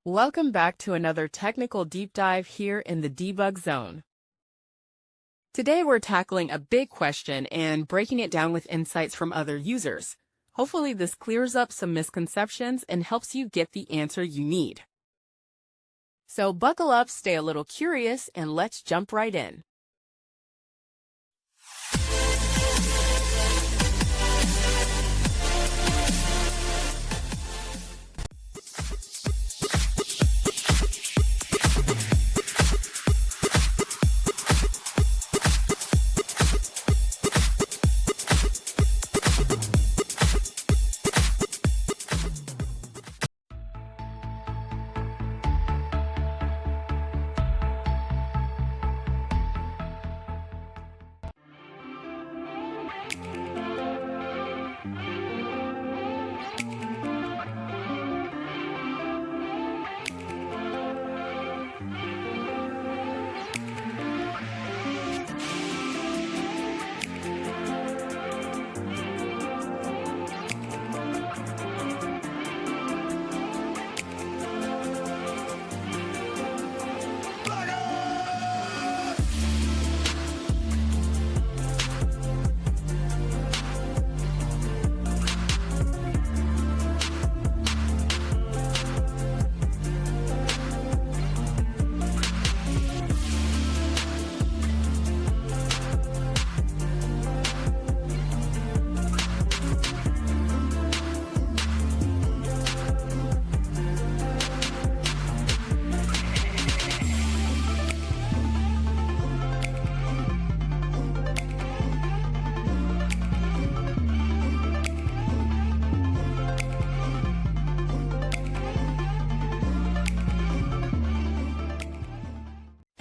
Welcome back to another technical deep dive here in the debug zone. Today we're tackling a big question and breaking it down with insights from other users. Hopefully this clears up some misconceptions and helps you get the answer you need. So buckle up, stay a little curious, and let's jump right in.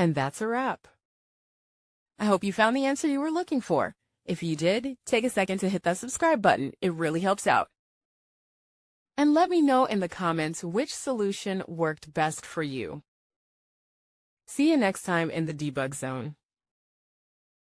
And that's a wrap. I hope you found the answer you were looking for. If you did, take a second to hit that subscribe button. It really helps out. And let me know in the comments which solution worked best for you. See you next time in the debug zone.